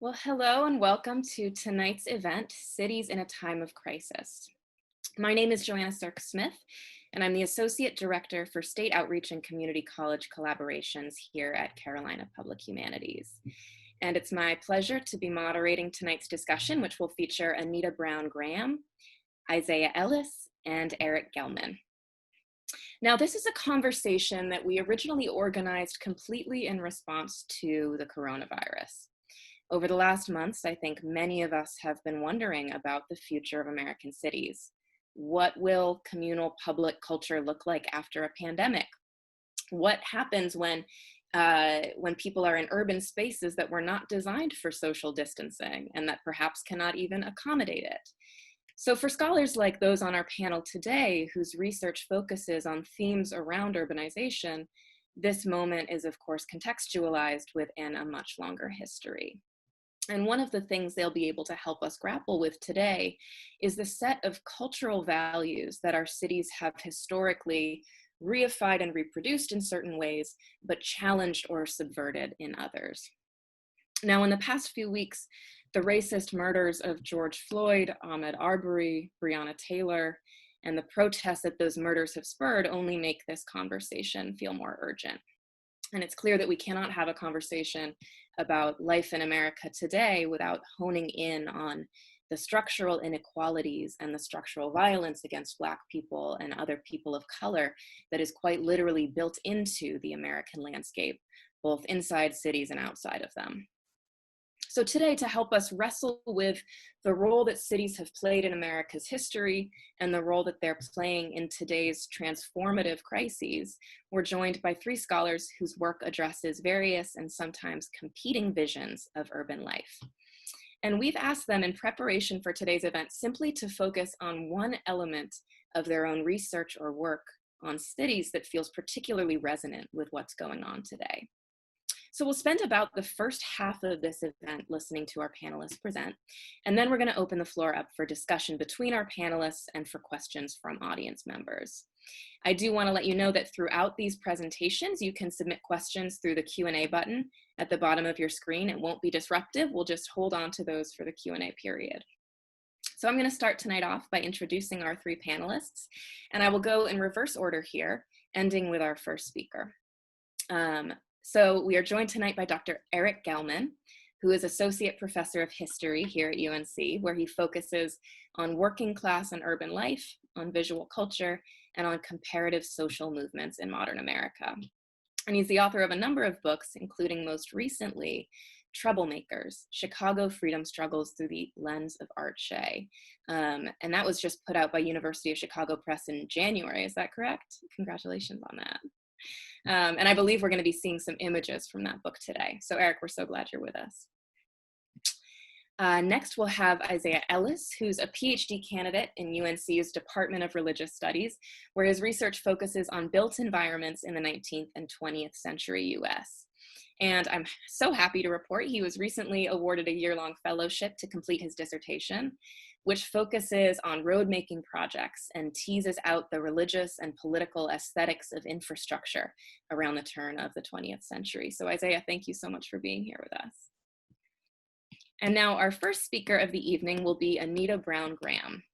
Well, hello and welcome to tonight's event, Cities in a Time of Crisis. My name is Joanna Smith, and I'm the Associate Director for State Outreach and Community College Collaborations here at Carolina Public Humanities. And it's my pleasure to be moderating tonight's discussion, which will feature Anita Brown-Graham, Isaiah Ellis, and Erik Gellman. Now, this is a conversation that we originally organized completely in response to the coronavirus. Over the last months, I think many of us have been wondering about the future of American cities. What will communal public culture look like after a pandemic? What happens when people are in urban spaces that were not designed for social distancing and that perhaps cannot even accommodate it? So for scholars like those on our panel today, whose research focuses on themes around urbanization, this moment is of course contextualized within a much longer history. And one of the things they'll be able to help us grapple with today is the set of cultural values that our cities have historically reified and reproduced in certain ways, but challenged or subverted in others. Now, in the past few weeks, the racist murders of George Floyd, Ahmaud Arbery, Breonna Taylor, and the protests that those murders have spurred only make this conversation feel more urgent. And it's clear that we cannot have a conversation about life in America today without honing in on the structural inequalities and the structural violence against Black people and other people of color that is quite literally built into the American landscape, both inside cities and outside of them. So today, to help us wrestle with the role that cities have played in America's history and the role that they're playing in today's transformative crises, we're joined by three scholars whose work addresses various and sometimes competing visions of urban life. And we've asked them in preparation for today's event simply to focus on one element of their own research or work on cities that feels particularly resonant with what's going on today. So we'll spend about the first half of this event listening to our panelists present, and then we're going to open the floor up for discussion between our panelists and for questions from audience members. I do want to let you know that throughout these presentations, you can submit questions through the Q&A button at the bottom of your screen. It won't be disruptive. We'll just hold on to those for the Q&A period. So I'm going to start tonight off by introducing our three panelists, and I will go in reverse order here, ending with our first speaker. So we are joined tonight by Dr. Erik Gelman, who is Associate Professor of History here at UNC, where he focuses on working class and urban life, on visual culture, and on comparative social movements in modern America. And he's the author of a number of books, including most recently, Troublemakers, Chicago Freedom Struggles Through the Lens of Art Shea. And that was just put out by University of Chicago Press in January, is that correct? Congratulations on that. And I believe we're going to be seeing some images from that book today. So Erik, we're so glad you're with us. Next, we'll have Isaiah Ellis, who's a Ph.D. candidate in UNC's Department of Religious Studies, where his research focuses on built environments in the 19th and 20th century US. And I'm so happy to report he was recently awarded a year-long fellowship to complete his dissertation, which focuses on road-making projects and teases out the religious and political aesthetics of infrastructure around the turn of the 20th century. So Isaiah, thank you so much for being here with us. And now our first speaker of the evening will be Anita Brown-Graham.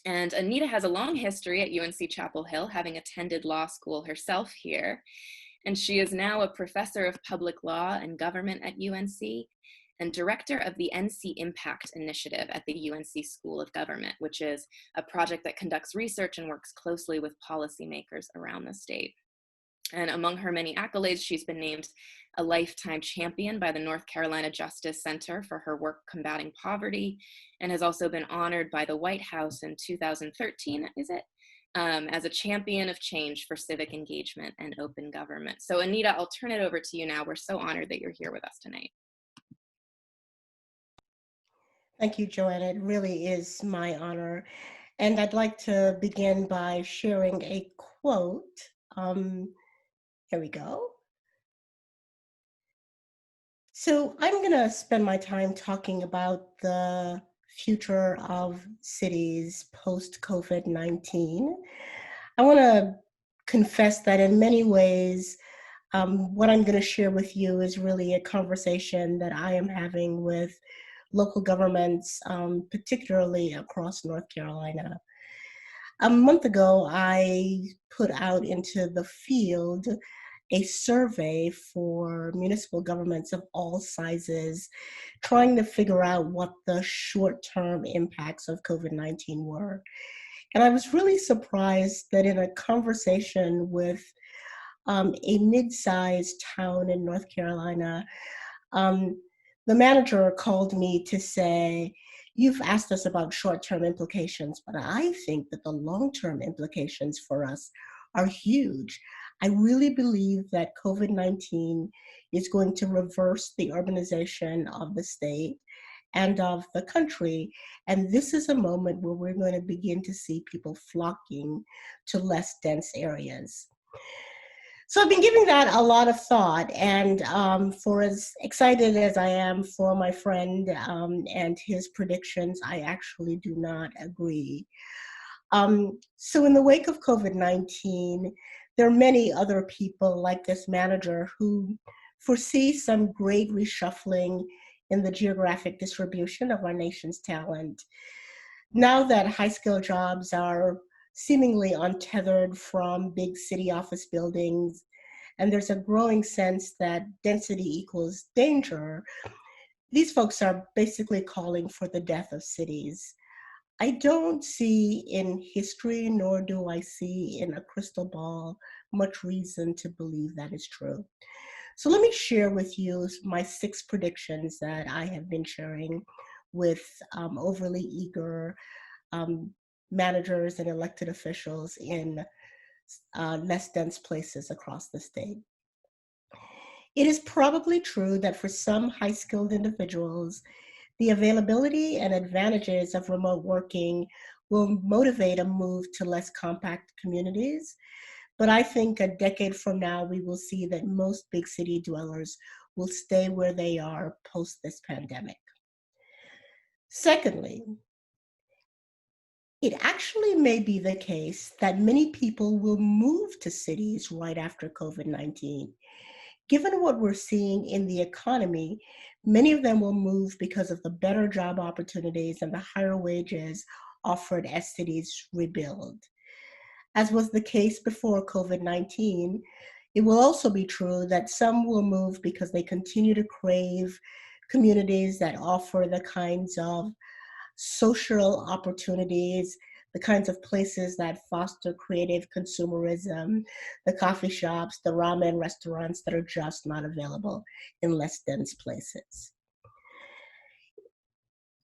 And Anita has a long history at UNC Chapel Hill, having attended law school herself here. And she is now a professor of public law and government at UNC and director of the NC Impact Initiative at the UNC School of Government, which is a project that conducts research and works closely with policymakers around the state. And among her many accolades, she's been named a Lifetime Champion by the North Carolina Justice Center for her work combating poverty, and has also been honored by the White House in 2013, is it? As a champion of change for civic engagement and open government. So Anita, I'll turn it over to you now. We're so honored that you're here with us tonight. Thank you, Joanna. It really is my honor. And I'd like to begin by sharing a quote. Here we go. So I'm going to spend my time talking about the future of cities post-COVID-19. I want to confess that in many ways, What I'm going to share with you is really a conversation that I am having with local governments, particularly across North Carolina. A month ago, I put out into the field a survey for municipal governments of all sizes, trying to figure out what the short-term impacts of COVID-19 were. And I was really surprised that in a conversation with a mid-sized town in North Carolina, um, the manager called me to say, "You've asked us about short-term implications, but I think that the long-term implications for us are huge. I really believe that COVID-19 is going to reverse the urbanization of the state and of the country. And this is a moment where we're going to begin to see people flocking to less dense areas." So I've been giving that a lot of thought, and for as excited as I am for my friend and his predictions, I actually do not agree. So in the wake of COVID-19, there are many other people like this manager who foresee some great reshuffling in the geographic distribution of our nation's talent. Now that high-skill jobs are seemingly untethered from big city office buildings, and there's a growing sense that density equals danger, these folks are basically calling for the death of cities. I don't see in history, nor do I see in a crystal ball, much reason to believe that is true. So let me share with you my 6 predictions that I have been sharing with overly eager um, managers and elected officials in less dense places across the state. It is probably true that for some high-skilled individuals, the availability and advantages of remote working will motivate a move to less compact communities. But I think a decade from now, we will see that most big city dwellers will stay where they are post this pandemic. Secondly, it actually may be the case that many people will move to cities right after COVID-19. Given what we're seeing in the economy, many of them will move because of the better job opportunities and the higher wages offered as cities rebuild. As was the case before COVID-19, it will also be true that some will move because they continue to crave communities that offer the kinds of social opportunities, the kinds of places that foster creative consumerism, the coffee shops, the ramen restaurants that are just not available in less dense places.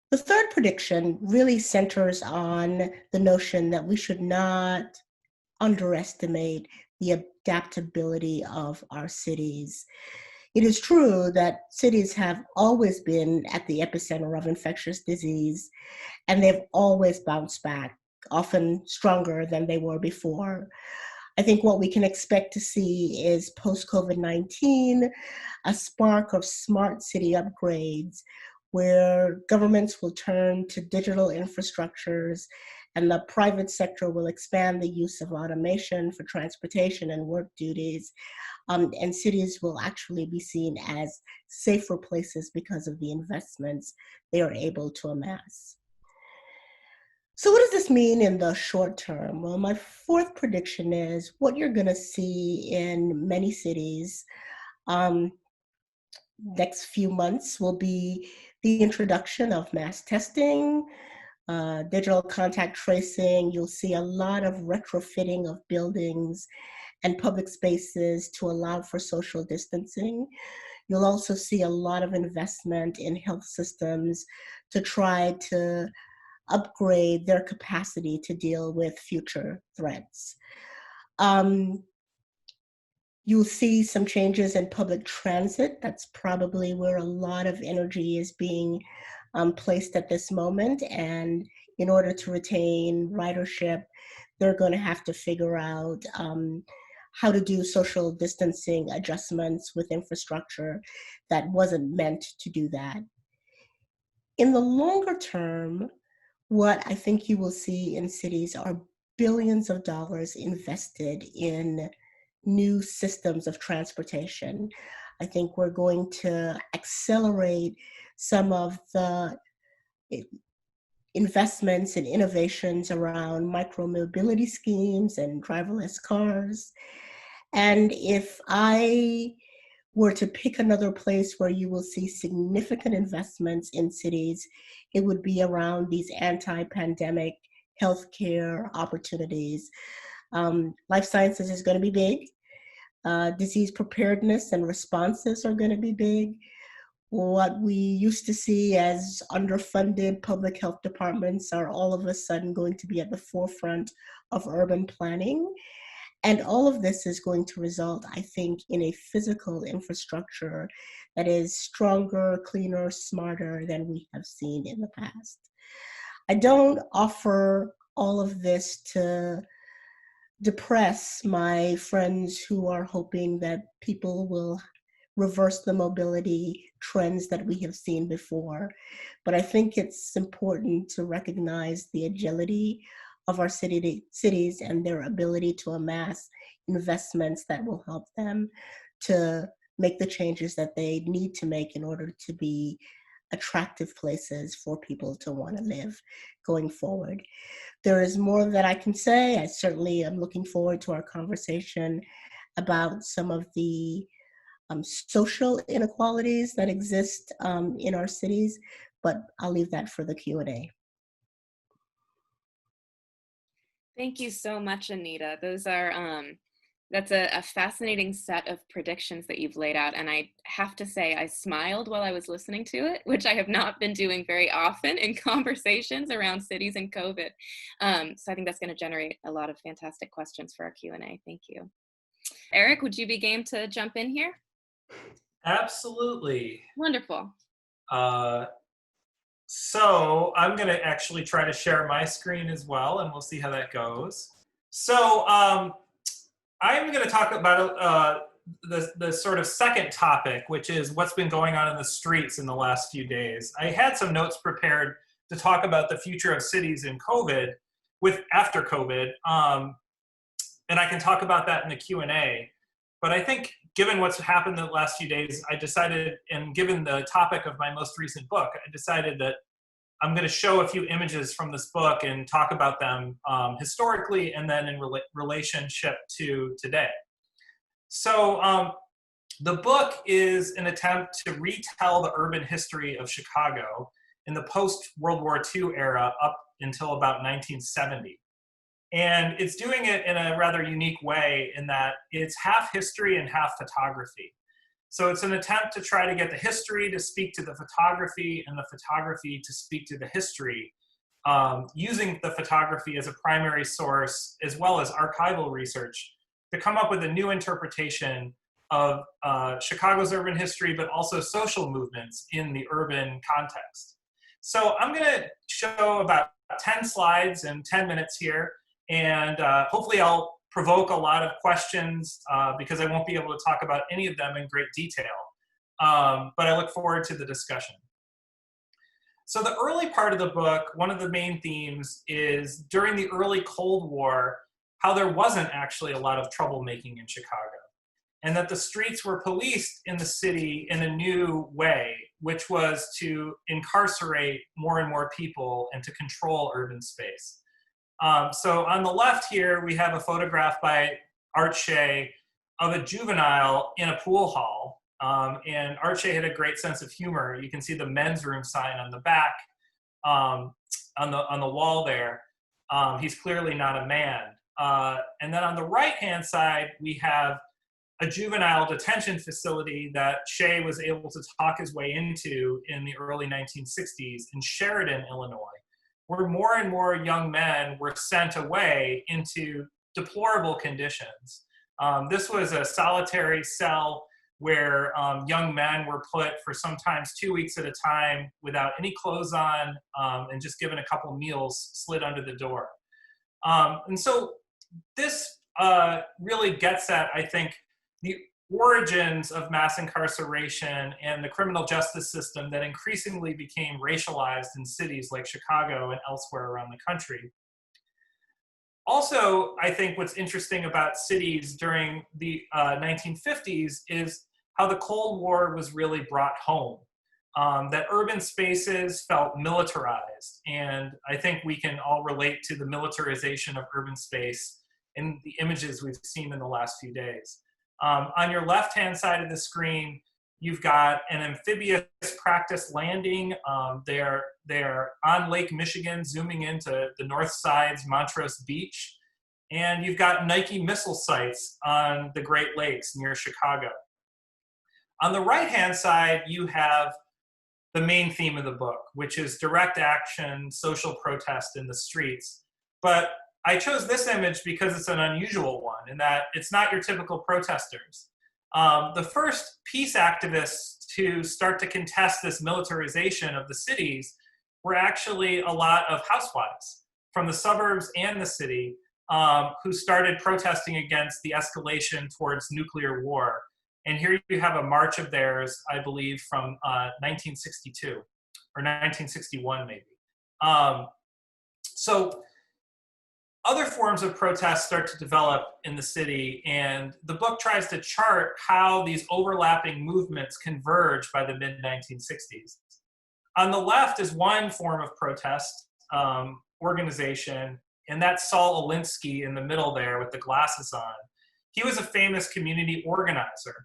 The third prediction really centers on the notion that we should not underestimate the adaptability of our cities. It is true that cities have always been at the epicenter of infectious disease, and they've always bounced back, often stronger than they were before. I think what we can expect to see is post-COVID-19, a spark of smart city upgrades where governments will turn to digital infrastructures and the private sector will expand the use of automation for transportation and work duties. And cities will actually be seen as safer places because of the investments they are able to amass. So what does this mean in the short term? Well, my fourth prediction is what you're going to see in many cities um, next few months will be the introduction of mass testing, digital contact tracing. You'll see a lot of retrofitting of buildings and public spaces to allow for social distancing. You'll also see a lot of investment in health systems to try to upgrade their capacity to deal with future threats. Um, you'll see some changes in public transit. That's probably where a lot of energy is being placed at this moment. And in order to retain ridership, they're going to have to figure out how to do social distancing adjustments with infrastructure that wasn't meant to do that. In the longer term, what I think you will see in cities are billions of dollars invested in new systems of transportation. I think we're going to accelerate some of the investments and innovations around micromobility schemes and driverless cars. And if I were to pick another place where you will see significant investments in cities, it would be around these anti-pandemic healthcare opportunities. Life sciences is going to be big. Disease preparedness and responses are going to be big. What we used to see as underfunded public health departments are all of a sudden going to be at the forefront of urban planning. And all of this is going to result, I think, in a physical infrastructure that is stronger, cleaner, smarter than we have seen in the past. I don't offer all of this to depress my friends who are hoping that people will reverse the mobility trends that we have seen before. But I think it's important to recognize the agility of our cities and their ability to amass investments that will help them to make the changes that they need to make in order to be attractive places for people to want to live going forward. There is more that I can say. I certainly am looking forward to our conversation about some of the social inequalities that exist in our cities, but I'll leave that for the Q&A. Thank you so much, Anita. Those are, that's a fascinating set of predictions that you've laid out. And I have to say, I smiled while I was listening to it, which I have not been doing very often in conversations around cities and COVID. So I think that's going to generate a lot of fantastic questions for our Q&A. Thank you. Erik, would you be game to jump in here? Absolutely. Wonderful. So I'm going to actually try to share my screen as well, and we'll see how that goes. So I'm going to talk about the sort of second topic, which is what's been going on in the streets in the last few days. I had some notes prepared to talk about the future of cities in COVID, after COVID, and I can talk about that in the Q&A. But I think given what's happened the last few days, I decided, and given the topic of my most recent book, I decided that I'm going to show a few images from this book and talk about them historically and then in relationship to today. So the book is an attempt to retell the urban history of Chicago in the post-World War II era up until about 1970. And it's doing it in a rather unique way in that it's half history and half photography. So it's an attempt to try to get the history to speak to the photography and the photography to speak to the history, using the photography as a primary source as well as archival research to come up with a new interpretation of Chicago's urban history, but also social movements in the urban context. So I'm going to show about 10 slides in 10 minutes here. And hopefully I'll provoke a lot of questions because I won't be able to talk about any of them in great detail. But I look forward to the discussion. So the early part of the book, one of the main themes is during the early Cold War, how there wasn't actually a lot of troublemaking in Chicago. And that the streets were policed in the city in a new way, which was to incarcerate more and more people and to control urban space. So on the left here, we have a photograph by Art Shea of a juvenile in a pool hall. And Art Shea had a great sense of humor. You can see the men's room sign on the back, on the wall there. He's clearly not a man. And then on the right-hand side, we have a juvenile detention facility that Shea was able to talk his way into in the early 1960s in Sheridan, Illinois, where more and more young men were sent away into deplorable conditions. This was a solitary cell where young men were put for sometimes 2 weeks at a time without any clothes on and just given a couple meals slid under the door. And so this really gets at, I think, the origins of mass incarceration and the criminal justice system that increasingly became racialized in cities like Chicago and elsewhere around the country. Also, I think what's interesting about cities during the 1950s is how the Cold War was really brought home. That urban spaces felt militarized. And I think we can all relate to the militarization of urban space in the images we've seen in the last few days. On your left-hand side of the screen, you've got an amphibious practice landing. They're on Lake Michigan, zooming into the north side's Montrose Beach. And you've got Nike missile sites on the Great Lakes near Chicago. On the right-hand side, you have the main theme of the book, which is direct action, social protest in the streets. But I chose this image because it's an unusual one in that it's not your typical protesters. The first peace activists to start to contest this militarization of the cities were actually a lot of housewives from the suburbs and the city who started protesting against the escalation towards nuclear war. And here you have a march of theirs, I believe, from 1962 or 1961, maybe. So other forms of protest start to develop in the city, and the book tries to chart how these overlapping movements converge by the mid-1960s. On the left is one form of protest organization, and that's Saul Alinsky in the middle there with the glasses on. He was a famous community organizer.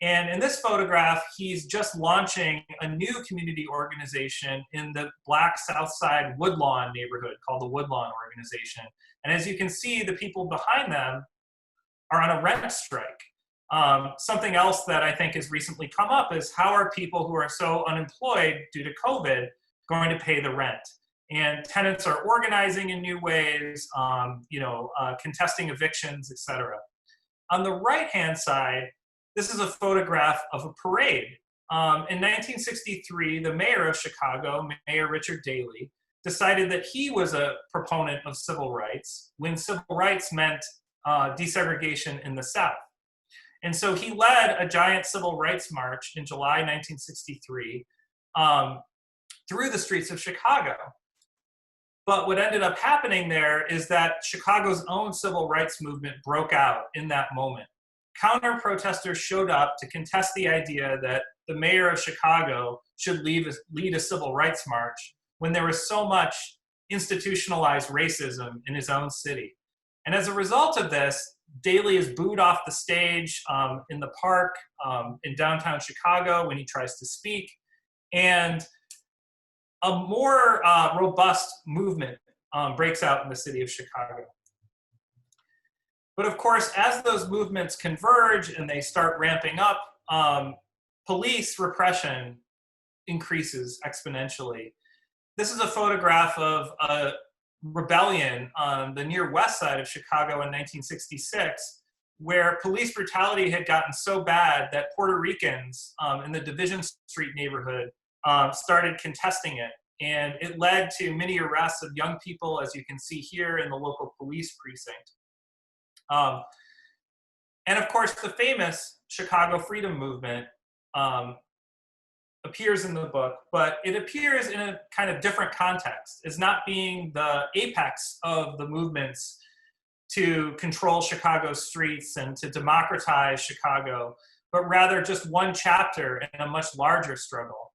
And in this photograph, he's just launching a new community organization in the Black South Side Woodlawn neighborhood called the Woodlawn Organization. And as you can see, the people behind them are on a rent strike. Something else that I think has recently come up is how are people who are so unemployed due to COVID going to pay the rent? And tenants are organizing in new ways, contesting evictions, et cetera. On the right-hand side, this is a photograph of a parade. In 1963, the mayor of Chicago, Mayor Richard Daley, decided that he was a proponent of civil rights when civil rights meant desegregation in the South. And so he led a giant civil rights march in July 1963 through the streets of Chicago. But what ended up happening there is that Chicago's own civil rights movement broke out in that moment. Counter-protesters showed up to contest the idea that the mayor of Chicago should lead a civil rights march when there was so much institutionalized racism in his own city. And as a result of this, Daley is booed off the stage in the park in downtown Chicago when he tries to speak. And a more robust movement breaks out in the city of Chicago. But of course, as those movements converge and they start ramping up, police repression increases exponentially. This is a photograph of a rebellion on the near west side of Chicago in 1966, where police brutality had gotten so bad that Puerto Ricans in the Division Street neighborhood started contesting it. And it led to many arrests of young people, as you can see here in the local police precinct. And of course, the famous Chicago Freedom Movement appears in the book, but it appears in a kind of different context, as not being the apex of the movements to control Chicago's streets and to democratize Chicago, but rather just one chapter in a much larger struggle.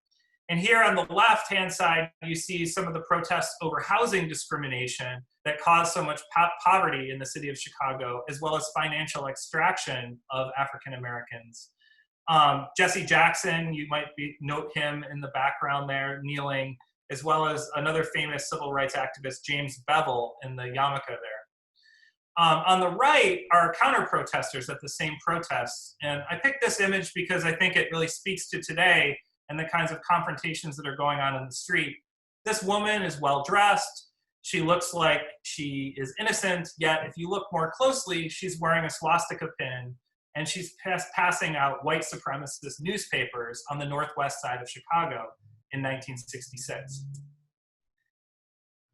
And here on the left-hand side, you see some of the protests over housing discrimination that caused so much poverty in the city of Chicago, as well as financial extraction of African Americans. Jesse Jackson, you might note him in the background there, kneeling, as well as another famous civil rights activist, James Bevel, in the yarmulke there. On the right are counter-protesters at the same protests. And I picked this image because I think it really speaks to today and the kinds of confrontations that are going on in the street. This woman is well-dressed. She looks like she is innocent, yet if you look more closely, she's wearing a swastika pin, and she's passing out white supremacist newspapers on the northwest side of Chicago in 1966.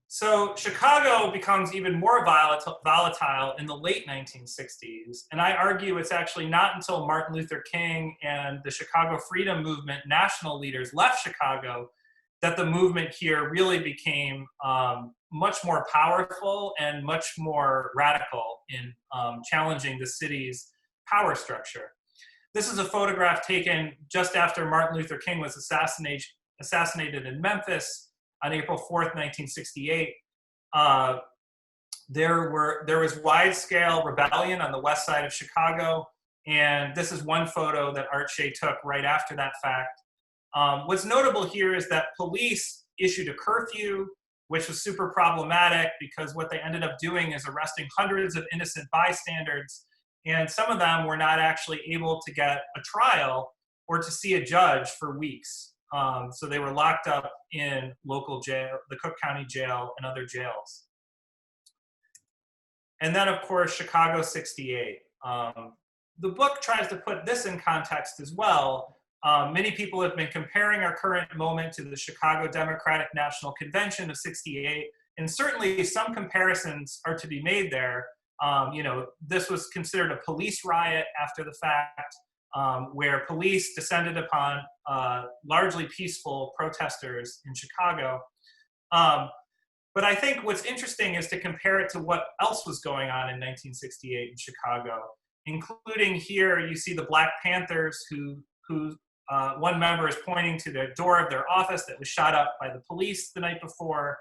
So Chicago becomes even more volatile in the late 1960s, and I argue it's actually not until Martin Luther King and the Chicago Freedom Movement national leaders left Chicago that the movement here really became much more powerful and much more radical in challenging the city's power structure. This is a photograph taken just after Martin Luther King was assassinated in Memphis on April 4th, 1968. There was wide-scale rebellion on the west side of Chicago, and this is one photo that Art Shea took right after that fact. What's notable here is that police issued a curfew, which was super problematic because what they ended up doing is arresting hundreds of innocent bystanders, and some of them were not actually able to get a trial or to see a judge for weeks. So they were locked up in local jail, the Cook County Jail, and other jails. And then, of course, Chicago 68. The book tries to put this in context as well. Many people have been comparing our current moment to the Chicago Democratic National Convention of 68, and certainly some comparisons are to be made there. This was considered a police riot after the fact, where police descended upon largely peaceful protesters in Chicago. But I think what's interesting is to compare it to what else was going on in 1968 in Chicago, including here you see the Black Panthers who one member is pointing to the door of their office that was shot up by the police the night before.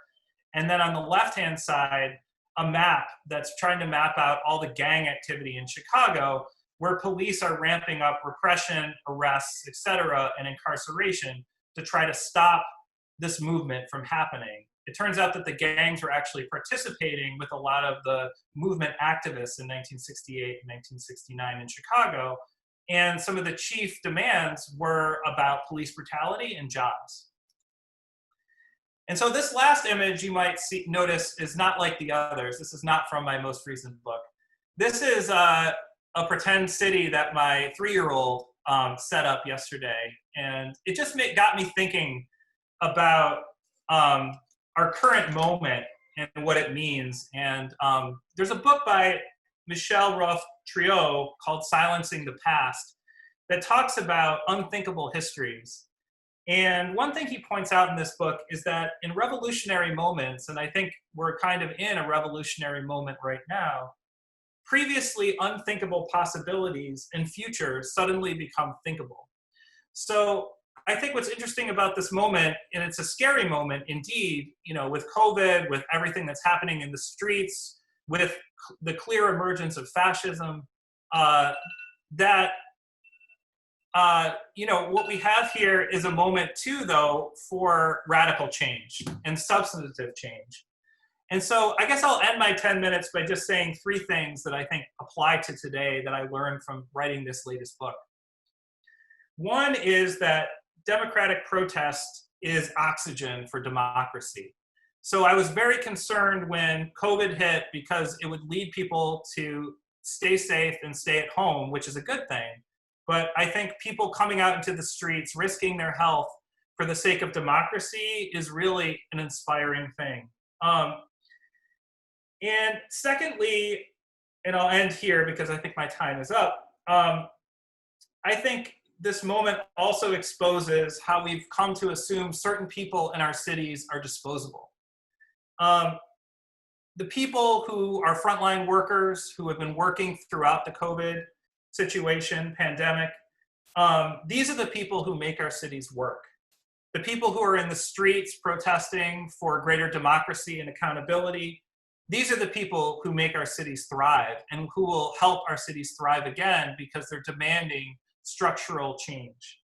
And then on the left-hand side, a map that's trying to map out all the gang activity in Chicago, where police are ramping up repression, arrests, etc., and incarceration to try to stop this movement from happening. It turns out that the gangs were actually participating with a lot of the movement activists in 1968 and 1969 in Chicago, and some of the chief demands were about police brutality and jobs. And so this last image you might notice is not like the others. This is not from my most recent book. This is a pretend city that my 3-year-old set up yesterday. And it just got me thinking about our current moment and what it means. And there's a book by Michel Roth-Triot called Silencing the Past that talks about unthinkable histories. And one thing he points out in this book is that in revolutionary moments, and I think we're kind of in a revolutionary moment right now, previously unthinkable possibilities and futures suddenly become thinkable. So I think what's interesting about this moment, and it's a scary moment indeed, with COVID, with everything that's happening in the streets, with the clear emergence of fascism, what we have here is a moment too, though, for radical change and substantive change. And so I guess I'll end my 10 minutes by just saying 3 things that I think apply to today that I learned from writing this latest book. One is that democratic protest is oxygen for democracy. So I was very concerned when COVID hit because it would lead people to stay safe and stay at home, which is a good thing. But I think people coming out into the streets, risking their health for the sake of democracy is really an inspiring thing. And secondly, and I'll end here because I think my time is up, I think this moment also exposes how we've come to assume certain people in our cities are disposable. The people who are frontline workers who have been working throughout the COVID situation, pandemic, these are the people who make our cities work. The people who are in the streets protesting for greater democracy and accountability, these are the people who make our cities thrive and who will help our cities thrive again because they're demanding structural change.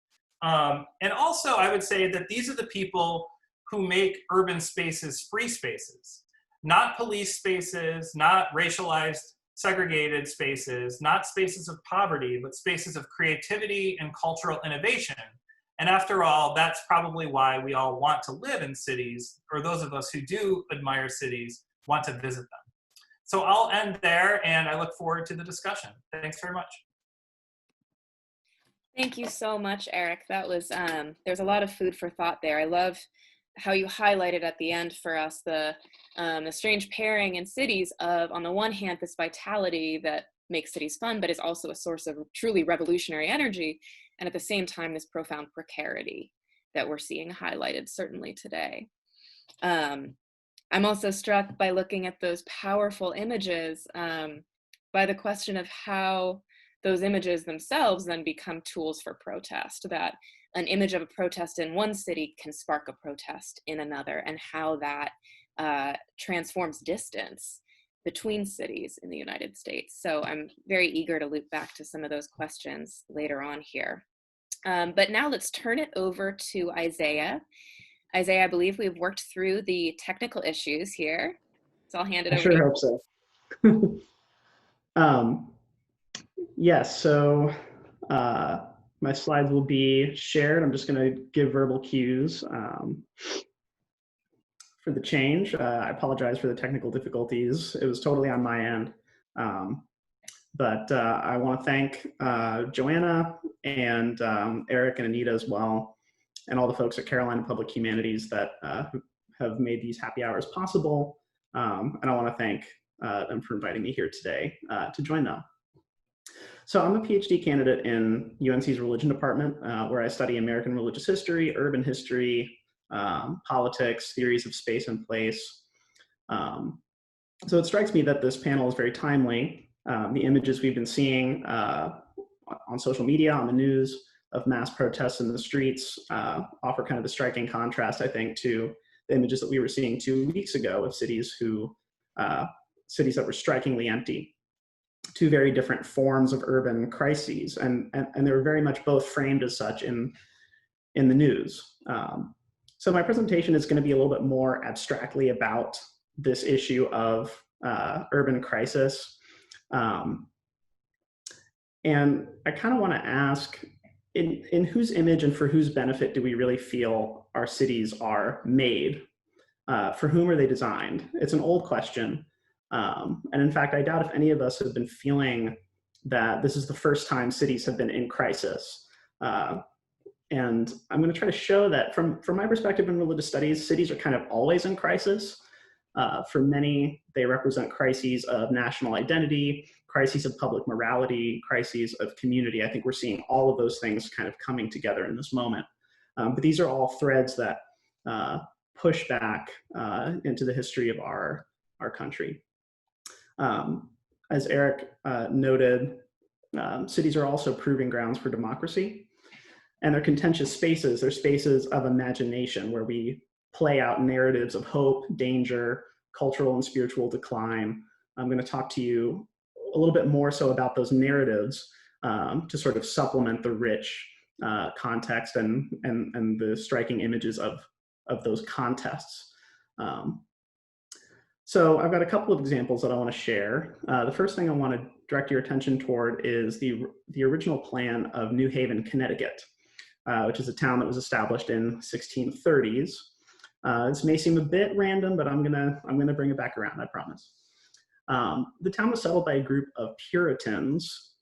And also, I would say that these are the people who make urban spaces free spaces, not police spaces, not racialized, segregated spaces, not spaces of poverty, but spaces of creativity and cultural innovation. And after all, that's probably why we all want to live in cities, or those of us who do admire cities want to visit them. So I'll end there, and I look forward to the discussion. Thanks very much. Thank you so much, Erik. That was, there's a lot of food for thought there. I love how you highlighted at the end for us the strange pairing in cities of, on the one hand, this vitality that makes cities fun, but is also a source of truly revolutionary energy, and at the same time, this profound precarity. that we're seeing highlighted certainly today. I'm also struck by looking at those powerful images, by the question of how those images themselves then become tools for protest, that an image of a protest in one city can spark a protest in another, and how that transforms distance between cities in the United States. So I'm very eager to loop back to some of those questions later on here. But now let's turn it over to Isaiah. Isaiah, I believe we've worked through the technical issues here, so I'll hand it over to you. I sure hope so. Yes, so my slides will be shared. I'm just going to give verbal cues for the change. I apologize for the technical difficulties. It was totally on my end. But I want to thank Joanna and Erik and Anita as well, and all the folks at Carolina Public Humanities that have made these happy hours possible. And I want to thank them for inviting me here today to join them. So I'm a PhD candidate in UNC's religion department, where I study American religious history, urban history, politics, theories of space and place. So it strikes me that this panel is very timely. The images we've been seeing on social media, on the news, of mass protests in the streets offer kind of a striking contrast, I think, to the images that we were seeing 2 weeks ago of cities that were strikingly empty. Two very different forms of urban crises, and they were very much both framed as such in the news. So my presentation is going to be a little bit more abstractly about this issue of urban crisis. And I kind of want to ask, in whose image and for whose benefit do we really feel our cities are made? For whom are they designed? It's an old question. And in fact, I doubt if any of us have been feeling that this is the first time cities have been in crisis. And I'm going to try to show that from my perspective in religious studies, cities are kind of always in crisis. For many, they represent crises of national identity, crises of public morality, crises of community. I think we're seeing all of those things kind of coming together in this moment. But these are all threads that push back into the history of our country. As Erik noted, cities are also proving grounds for democracy. And they're contentious spaces. They're spaces of imagination where we play out narratives of hope, danger, cultural and spiritual decline. I'm going to talk to you a little bit more so about those narratives to sort of supplement the rich context and the striking images of those contests. So I've got a couple of examples that I want to share. The first thing I want to direct your attention toward is the original plan of New Haven, Connecticut, which is a town that was established in 1630s. This may seem a bit random, but I'm gonna bring it back around, I promise. The town was settled by a group of Puritans,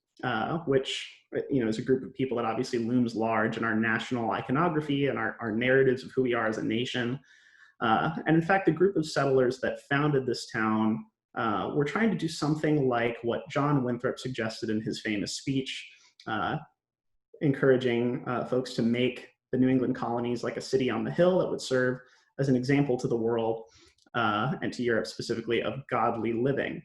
which is a group of people that obviously looms large in our national iconography and our narratives of who we are as a nation. And in fact, the group of settlers that founded this town were trying to do something like what John Winthrop suggested in his famous speech, encouraging folks to make the New England colonies like a city on the hill that would serve as an example to the world and to Europe specifically of godly living.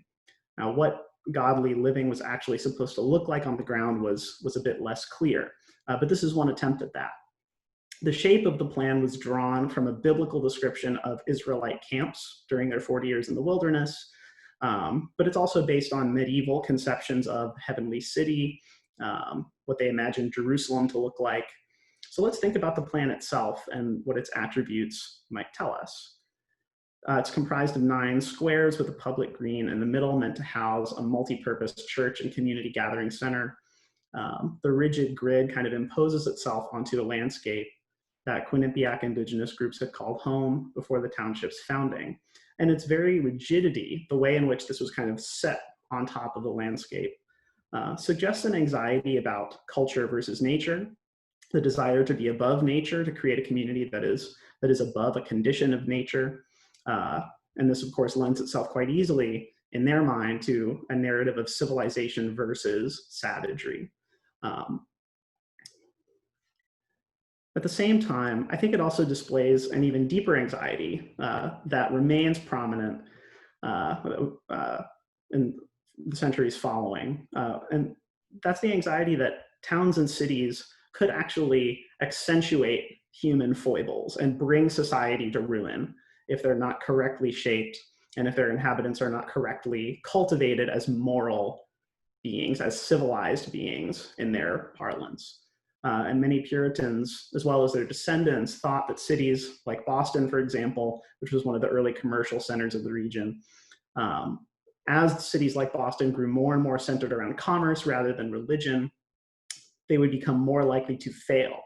Now, what godly living was actually supposed to look like on the ground was a bit less clear, but this is one attempt at that. The shape of the plan was drawn from a biblical description of Israelite camps during their 40 years in the wilderness, but it's also based on medieval conceptions of heavenly city, what they imagined Jerusalem to look like. So let's think about the plan itself and what its attributes might tell us. It's comprised of 9 squares with a public green in the middle meant to house a multi-purpose church and community gathering center. The rigid grid kind of imposes itself onto a landscape that Quinnipiac indigenous groups had called home before the township's founding. And its very rigidity, the way in which this was kind of set on top of the landscape, suggests an anxiety about culture versus nature, the desire to be above nature, to create a community that is above a condition of nature. And this, of course, lends itself quite easily, in their mind, to a narrative of civilization versus savagery. At At the same time, I think it also displays an even deeper anxiety that remains prominent in the centuries following. And that's the anxiety that towns and cities could actually accentuate human foibles and bring society to ruin if they're not correctly shaped and if their inhabitants are not correctly cultivated as moral beings, as civilized beings in their parlance. And many Puritans, as well as their descendants, thought that cities like Boston, for example, which was one of the early commercial centers of the region, as cities like Boston grew more and more centered around commerce rather than religion, they would become more likely to fail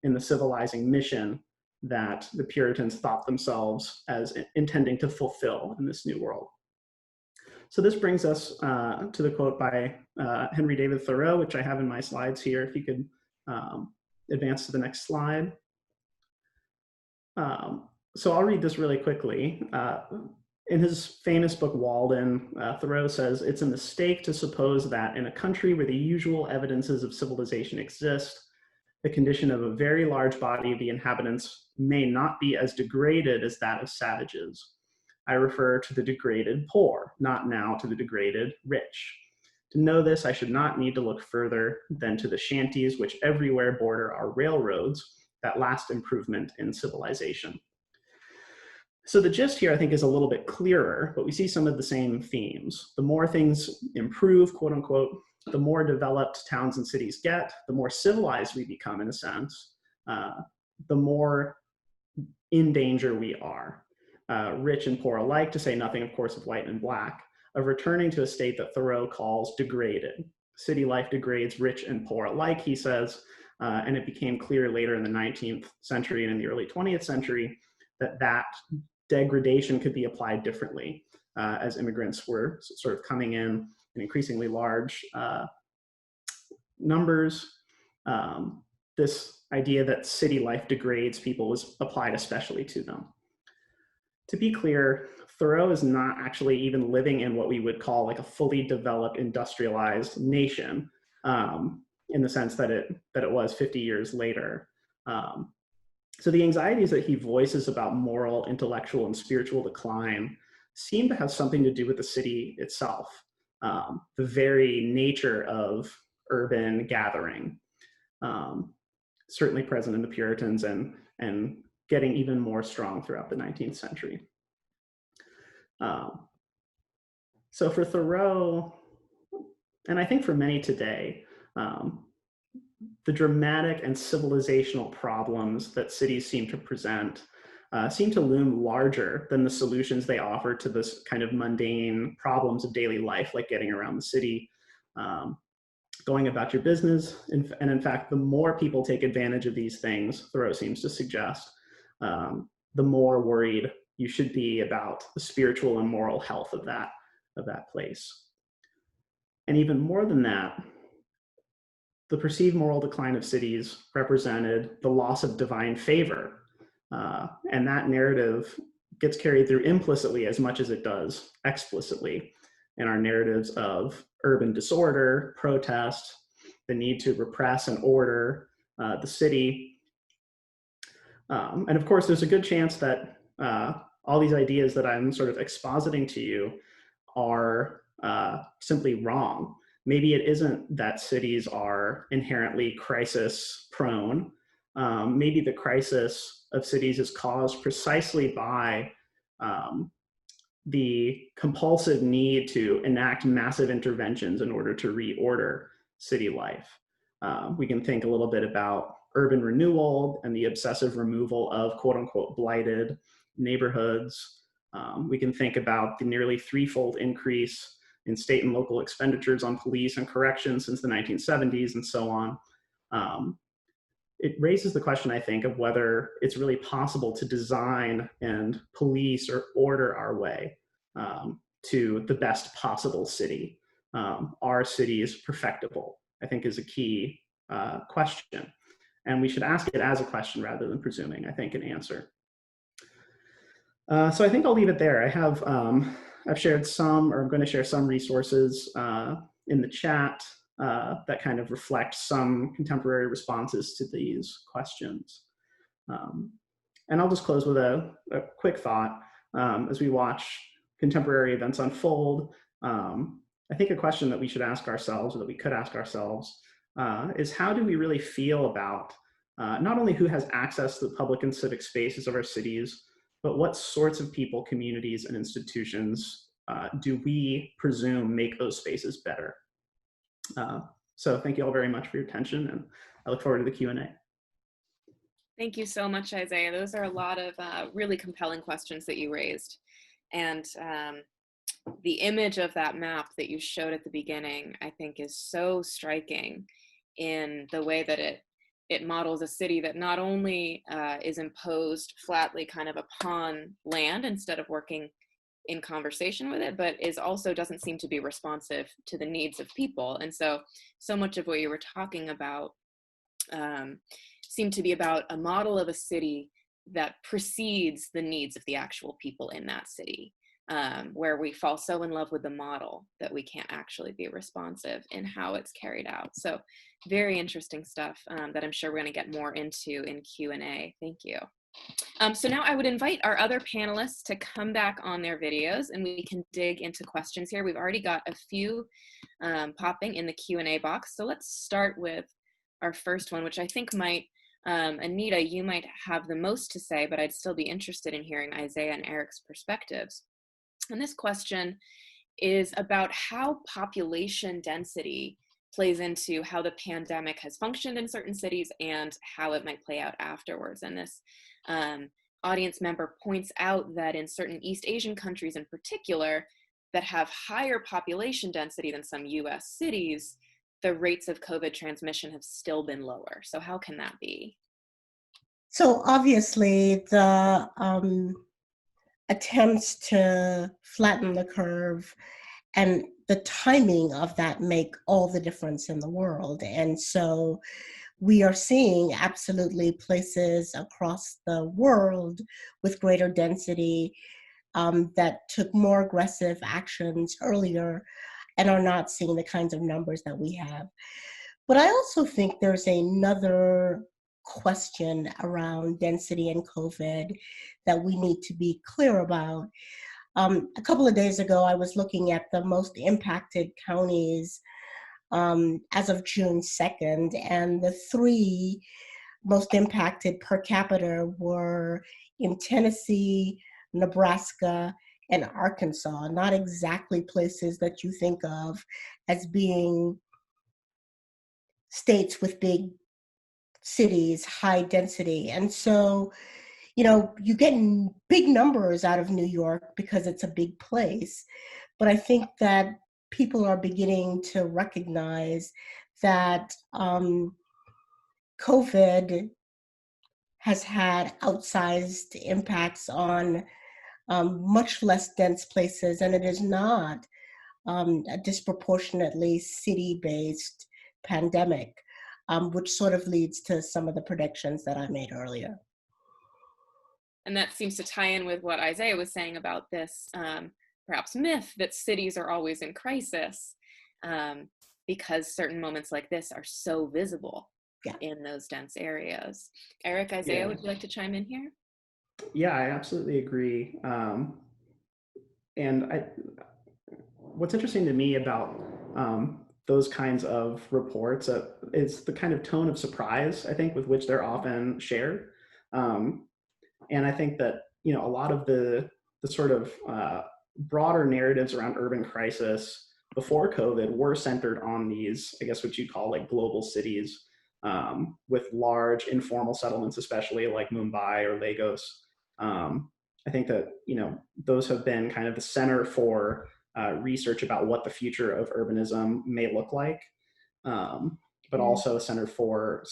in the civilizing mission that the Puritans thought themselves as intending to fulfill in this new world. So this brings us to the quote by Henry David Thoreau, which I have in my slides here. If you could advance to the next slide. So I'll read this really quickly. In his famous book, Walden, Thoreau says, "It's a mistake to suppose that in a country where the usual evidences of civilization exist, the condition of a very large body of the inhabitants may not be as degraded as that of savages. I refer to the degraded poor, not now to the degraded rich. To know this, I should not need to look further than to the shanties which everywhere border our railroads, that last improvement in civilization." So the gist here, I think, is a little bit clearer, but we see some of the same themes. The more things improve, quote unquote, the more developed towns and cities get, the more civilized we become, in a sense, the more in danger we are, rich and poor alike, to say nothing, of course, of white and black, of returning to a state that Thoreau calls degraded. City life degrades rich and poor alike, he says, and it became clear later in the 19th century and in the early 20th century that that degradation could be applied differently as immigrants were sort of coming in increasingly large numbers. This idea that city life degrades people was applied especially to them. To be clear, Thoreau is not actually even living in what we would call like a fully developed industrialized nation, in the sense that it was 50 years later. So the anxieties that he voices about moral, intellectual, and spiritual decline seem to have something to do with the city itself, the very nature of urban gathering, certainly present in the Puritans and getting even more strong throughout the 19th century. So for Thoreau, and I think for many today, the dramatic and civilizational problems that cities seem to present seem to loom larger than the solutions they offer to this kind of mundane problems of daily life, like getting around the city, going about your business. And in fact, the more people take advantage of these things, Thoreau seems to suggest, the more worried you should be about the spiritual and moral health of that place. And even more than that, the perceived moral decline of cities represented the loss of divine favor. And that narrative gets carried through implicitly as much as it does explicitly in our narratives of urban disorder, protest, the need to repress and order the city. And of course, there's a good chance that all these ideas that I'm sort of expositing to you are simply wrong. Maybe it isn't that cities are inherently crisis prone. Maybe the crisis of cities is caused precisely by the compulsive need to enact massive interventions in order to reorder city life. We can think a little bit about urban renewal and the obsessive removal of quote unquote blighted neighborhoods. We can think about the nearly threefold increase in state and local expenditures on police and corrections since the 1970s and so on. It raises the question, I think, of whether it's really possible to design and police or order our way to the best possible city. Are cities perfectible, I think, is a key question. And we should ask it as a question rather than presuming, I think, an answer. So I think I'll leave it there. I have, I've shared some, or I'm going to share some resources in the chat that kind of reflect some contemporary responses to these questions. And I'll just close with a quick thought. As we watch contemporary events unfold, I think a question that we should ask ourselves, or that we could ask ourselves, is how do we really feel about not only who has access to the public and civic spaces of our cities, but what sorts of people, communities, and institutions do we presume make those spaces better? So thank you all very much for your attention, and I look forward to the Q&A. Thank you so much, Isaiah. Those are a lot of really compelling questions that you raised. And the image of that map that you showed at the beginning, I think, is so striking in the way that it models a city that not only is imposed flatly kind of upon land instead of working in conversation with it, but is also doesn't seem to be responsive to the needs of people. And so much of what you were talking about seemed to be about a model of a city that precedes the needs of the actual people in that city, where we fall so in love with the model that we can't actually be responsive in how it's carried out. So very interesting stuff that I'm sure we're going to get more into in Q&A. Thank you. So now I would invite our other panelists to come back on their videos and we can dig into questions here. We've already got a few popping in the Q&A box. So let's start with our first one, which I think might, Anita, you might have the most to say, but I'd still be interested in hearing Isaiah and Erik's perspectives. And this question is about how population density plays into how the pandemic has functioned in certain cities and how it might play out afterwards. And this audience member points out that in certain East Asian countries in particular that have higher population density than some US cities, the rates of COVID transmission have still been lower. So how can that be? So obviously the attempts to flatten the curve and the timing of that make all the difference in the world. And so we are seeing absolutely places across the world with greater density that took more aggressive actions earlier and are not seeing the kinds of numbers that we have. But I also think there's another question around density and COVID that we need to be clear about. A couple of days ago, I was looking at the most impacted counties as of June 2nd, and the 3 most impacted per capita were in Tennessee, Nebraska, and Arkansas, not exactly places that you think of as being states with big cities, high density. And so, you know, you get big numbers out of New York because it's a big place. But I think that people are beginning to recognize that COVID has had outsized impacts on much less dense places, and it is not a disproportionately city-based pandemic, which sort of leads to some of the predictions that I made earlier. And that seems to tie in with what Isaiah was saying about this perhaps myth that cities are always in crisis because certain moments like this are so visible in those dense areas. Erik, Isaiah, would you like to chime in here? Yeah, I absolutely agree. And what's interesting to me about those kinds of reports is the kind of tone of surprise, I think, with which they're often shared. And I think that, you know, a lot of the sort of broader narratives around urban crisis before COVID were centered on these, I guess what you call like global cities with large informal settlements, especially like Mumbai or Lagos. I think that, you know, those have been kind of the center for research about what the future of urbanism may look like, but also a center for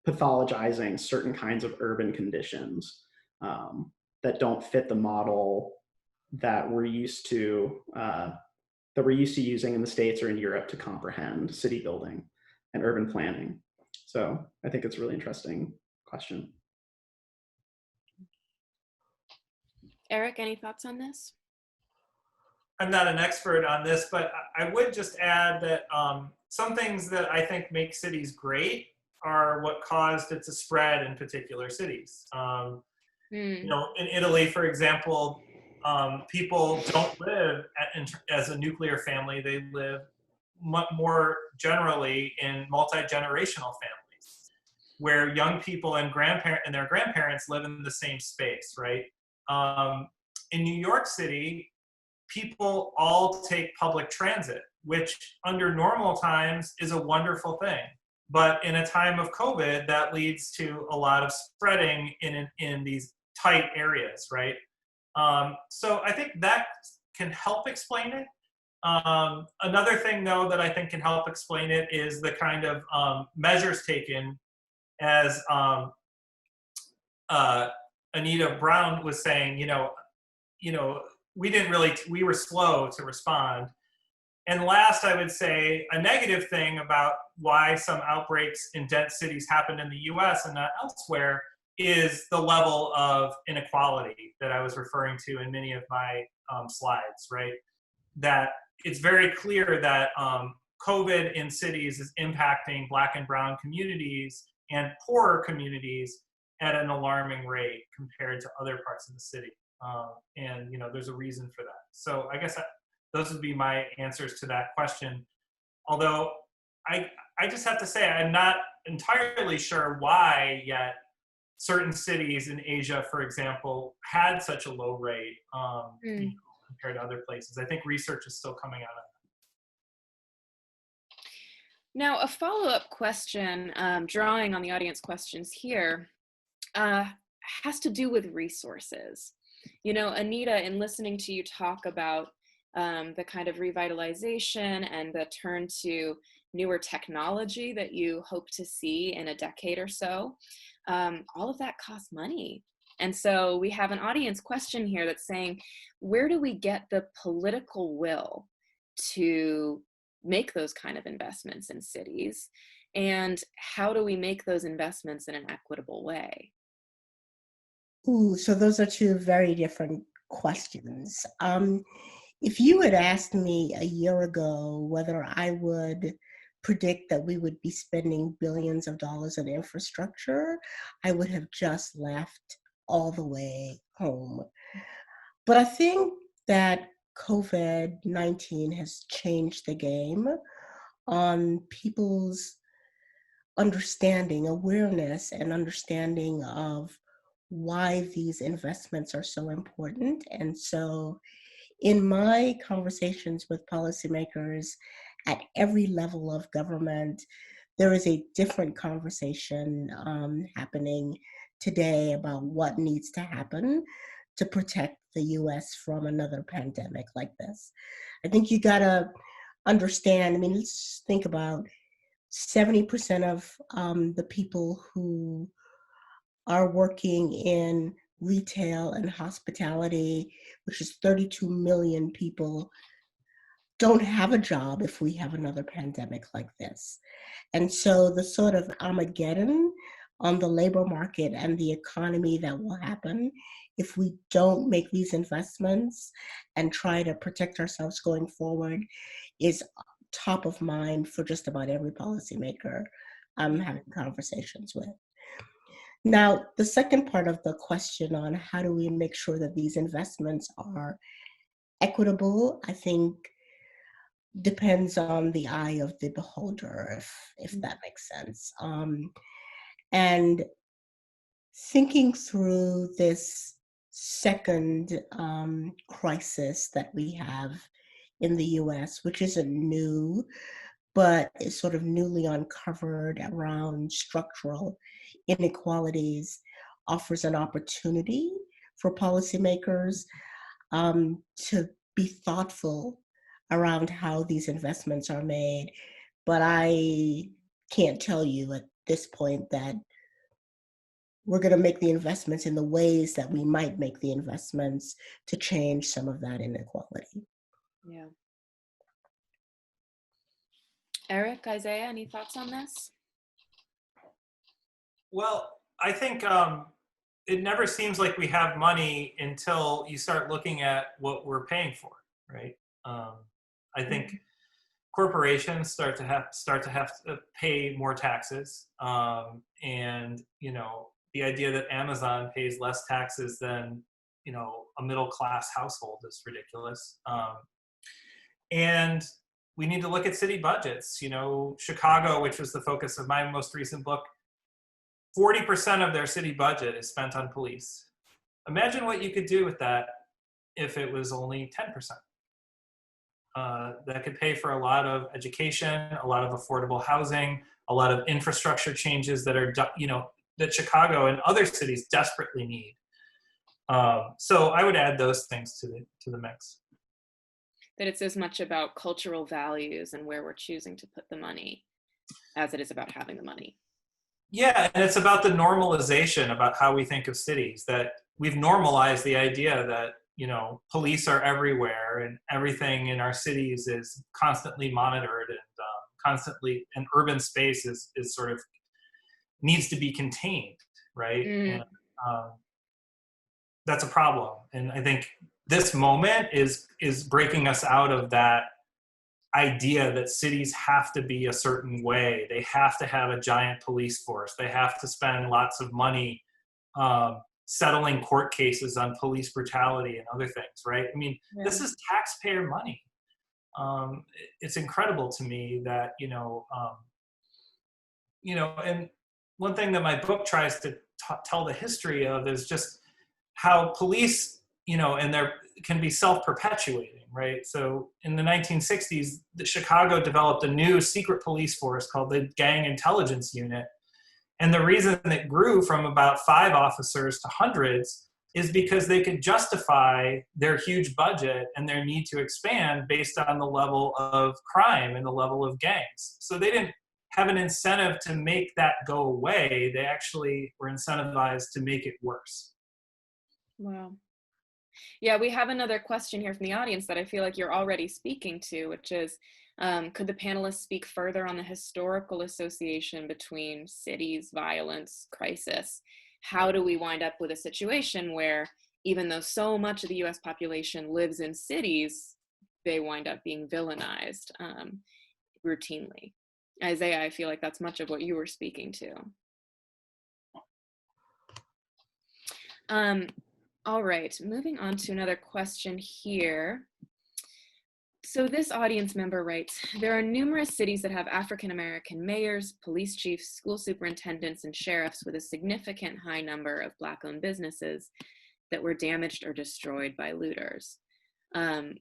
pathologizing certain kinds of urban conditions that don't fit the model that we're used to using in the States or in Europe to comprehend city building and urban planning. So I think it's a really interesting question. Erik, any thoughts on this? I'm not an expert on this, but I would just add that some things that I think make cities great are what caused it to spread in particular cities. Mm. You know, in Italy, for example, people don't live as a nuclear family. They live more generally in multi-generational families, where young people and their grandparents live in the same space, right? In New York City, people all take public transit, which under normal times is a wonderful thing. But in a time of COVID, that leads to a lot of spreading in these tight areas, right? So I think that can help explain it. Another thing, though, that I think can help explain it is the kind of measures taken, as Anita Brown was saying. We were slow to respond. And last, I would say a negative thing about why some outbreaks in dense cities happen in the US and not elsewhere is the level of inequality that I was referring to in many of my slides, right? That it's very clear that COVID in cities is impacting Black and Brown communities and poorer communities at an alarming rate compared to other parts of the city. And there's a reason for that. So I guess those would be my answers to that question. Although I just have to say I'm not entirely sure why yet certain cities in Asia, for example, had such a low rate compared to other places. I think research is still coming out of that. Now, a follow-up question, drawing on the audience questions here, has to do with resources. Anita, in listening to you talk about the kind of revitalization and the turn to newer technology that you hope to see in a decade or so, all of that costs money. And so we have an audience question here that's saying, where do we get the political will to make those kind of investments in cities? And how do we make those investments in an equitable way? Ooh, so those are two very different questions. If you had asked me a year ago whether I would predict that we would be spending billions of dollars on infrastructure, I would have just left all the way home. But I think that COVID-19 has changed the game on people's understanding, awareness, and understanding of why these investments are so important. And so in my conversations with policymakers at every level of government, there is a different conversation happening today about what needs to happen to protect the US from another pandemic like this. I think you gotta understand, let's think about 70% of the people who are working in retail and hospitality, which is 32 million people, don't have a job if we have another pandemic like this. And so the sort of Armageddon on the labor market and the economy that will happen if we don't make these investments and try to protect ourselves going forward is top of mind for just about every policymaker I'm having conversations with. Now, the second part of the question on how do we make sure that these investments are equitable, I think depends on the eye of the beholder, if that makes sense. And thinking through this second crisis that we have in the US, which isn't new, but is sort of newly uncovered around structural inequalities, offers an opportunity for policymakers to be thoughtful around how these investments are made. But I can't tell you at this point that we're going to make the investments in the ways that we might make the investments to change some of that inequality. Yeah. Erik, Isaiah, any thoughts on this? Well, I think it never seems like we have money until you start looking at what we're paying for, right? I think corporations start to have to pay more taxes, and the idea that Amazon pays less taxes than a middle class household is ridiculous. And we need to look at city budgets. Chicago, which was the focus of my most recent book, 40% of their city budget is spent on police. Imagine what you could do with that if it was only 10%. That could pay for a lot of education, a lot of affordable housing, a lot of infrastructure changes that are, that Chicago and other cities desperately need. So I would add those things to the mix. That it's as much about cultural values and where we're choosing to put the money as it is about having the money. Yeah, and it's about the normalization about how we think of cities, that we've normalized the idea that, police are everywhere and everything in our cities is constantly monitored and constantly, and urban space is sort of needs to be contained, right? And that's a problem. And I think this moment is breaking us out of that idea that cities have to be a certain way. They have to have a giant police force. They have to spend lots of money settling court cases on police brutality and other things, right? I mean, This is taxpayer money. It's incredible to me that, and one thing that my book tries to tell the history of is just how police, and there can be self-perpetuating, right? So in the 1960s, Chicago developed a new secret police force called the Gang Intelligence Unit. And the reason it grew from about 5 officers to hundreds is because they could justify their huge budget and their need to expand based on the level of crime and the level of gangs. So they didn't have an incentive to make that go away. They actually were incentivized to make it worse. Wow. Yeah, we have another question here from the audience that I feel like you're already speaking to, which is, could the panelists speak further on the historical association between cities, violence, crisis? How do we wind up with a situation where even though so much of the US population lives in cities, they wind up being villainized routinely? Isaiah, I feel like that's much of what you were speaking to. All right, moving on to another question here. So this audience member writes, there are numerous cities that have African-American mayors, police chiefs, school superintendents, and sheriffs with a significant high number of Black-owned businesses that were damaged or destroyed by looters.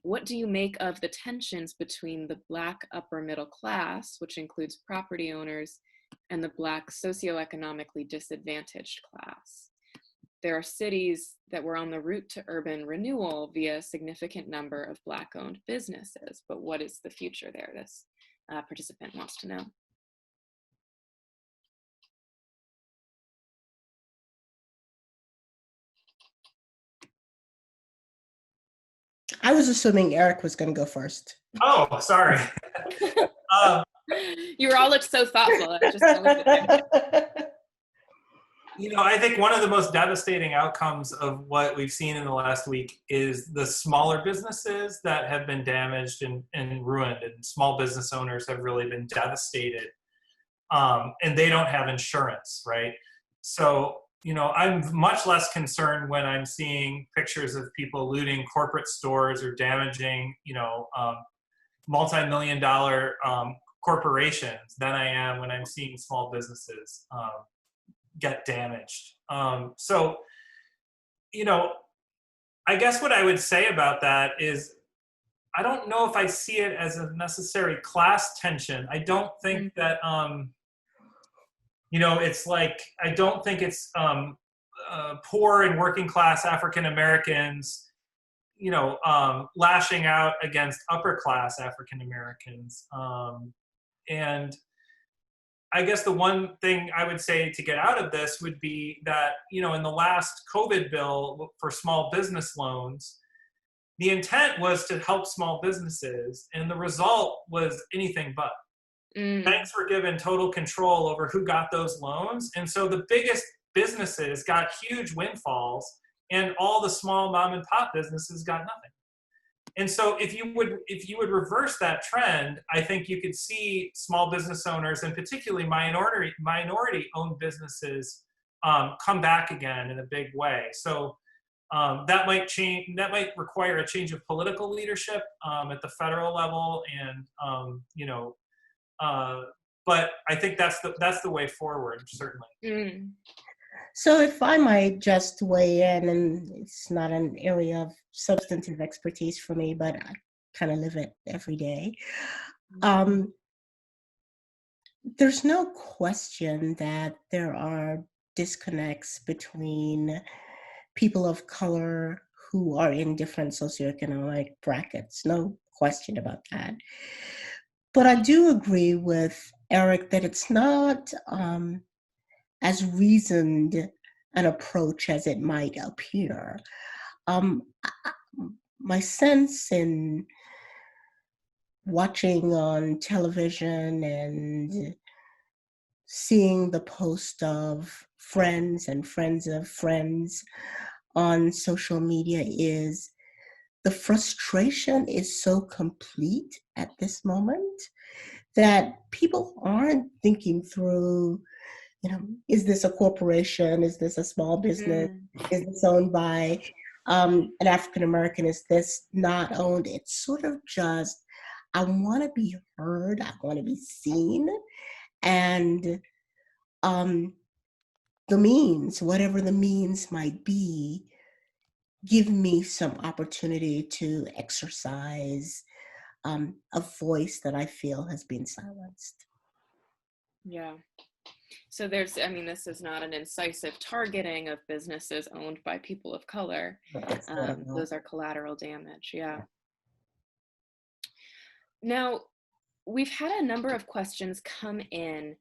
What do you make of the tensions between the Black upper middle class, which includes property owners, and the Black socioeconomically disadvantaged class? There are cities that were on the route to urban renewal via a significant number of Black-owned businesses, but what is the future there? This participant wants to know. I was assuming Erik was going to go first. Oh, sorry. You all looked so thoughtful. I think one of the most devastating outcomes of what we've seen in the last week is the smaller businesses that have been damaged and ruined, and small business owners have really been devastated, and they don't have insurance, right? So, I'm much less concerned when I'm seeing pictures of people looting corporate stores or damaging, multi-million-dollar corporations than I am when I'm seeing small businesses get damaged. So, I guess what I would say about that is, I don't know if I see it as a necessary class tension. I don't think that, it's like, I don't think it's poor and working class African Americans, lashing out against upper class African Americans. And I guess the one thing I would say to get out of this would be that, in the last COVID bill for small business loans, the intent was to help small businesses, and the result was anything but. Banks were given total control over who got those loans, and so the biggest businesses got huge windfalls, and all the small mom and pop businesses got nothing. And so if you would reverse that trend, I think you could see small business owners, and particularly minority owned businesses, come back again in a big way. So that might change. That might require a change of political leadership at the federal level, and but I think that's the way forward, certainly. Mm. So if I might just weigh in, and it's not an area of substantive expertise for me, but I kind of live it every day. There's no question that there are disconnects between people of color who are in different socioeconomic brackets. No question about that. But I do agree with Erik that it's not as reasoned an approach as it might appear. My sense in watching on television and seeing the post of friends and friends of friends on social media is the frustration is so complete at this moment that people aren't thinking through, is this a corporation? Is this a small business? Is this owned by an African American? Is this not owned? It's sort of just, I want to be heard. I want to be seen. And the means, whatever the means might be, give me some opportunity to exercise a voice that I feel has been silenced. Yeah. So this is not an incisive targeting of businesses owned by people of color. Those are collateral damage. Yeah. Now, we've had a number of questions come in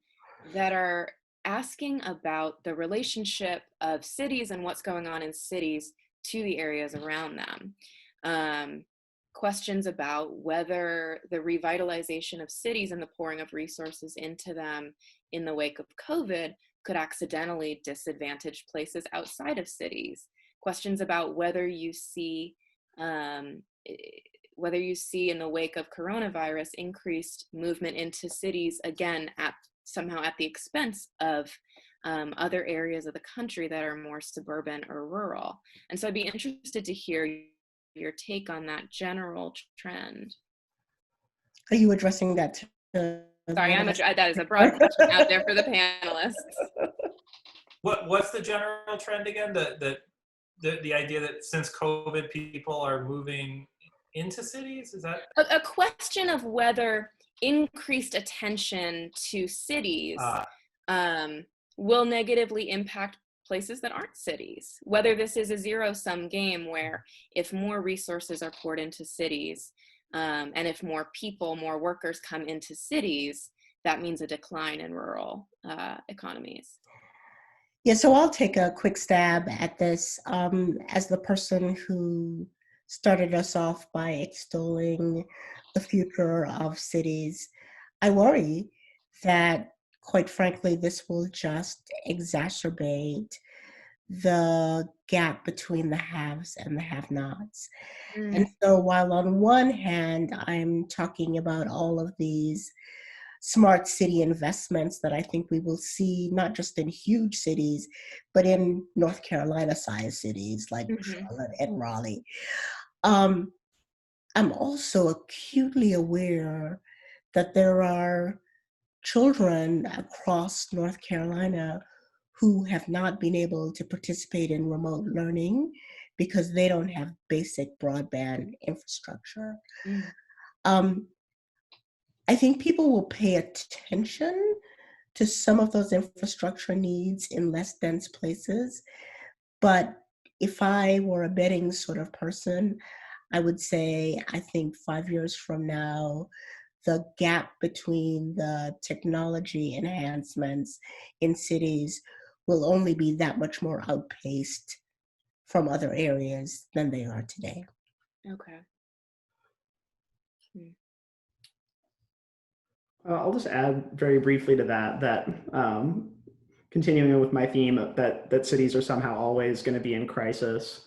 that are asking about the relationship of cities and what's going on in cities to the areas around them. Questions about whether the revitalization of cities and the pouring of resources into them in the wake of COVID could accidentally disadvantage places outside of cities. Questions about whether you see in the wake of coronavirus increased movement into cities, again, somehow at the expense of other areas of the country that are more suburban or rural. And so I'd be interested to hear your take on that general trend. Are you addressing that? Sorry, that is a broad question out there for the panelists. What's the general trend again? The idea that since COVID, people are moving into cities? Is that a question of whether increased attention to cities will negatively impact places that aren't cities? Whether this is a zero-sum game where if more resources are poured into cities, and if more people, more workers come into cities, that means a decline in rural economies. Yeah, so I'll take a quick stab at this. As the person who started us off by extolling the future of cities, I worry that, quite frankly, this will just exacerbate the gap between the haves and the have-nots. And so while on one hand, I'm talking about all of these smart city investments that I think we will see, not just in huge cities, but in North Carolina-sized cities like Charlotte and Raleigh. I'm also acutely aware that there are children across North Carolina who have not been able to participate in remote learning because they don't have basic broadband infrastructure. I think people will pay attention to some of those infrastructure needs in less dense places. But if I were a betting sort of person, I would say, I think 5 years from now, the gap between the technology enhancements in cities will only be that much more outpaced from other areas than they are today. Okay. I'll just add very briefly to that continuing with my theme that cities are somehow always going to be in crisis.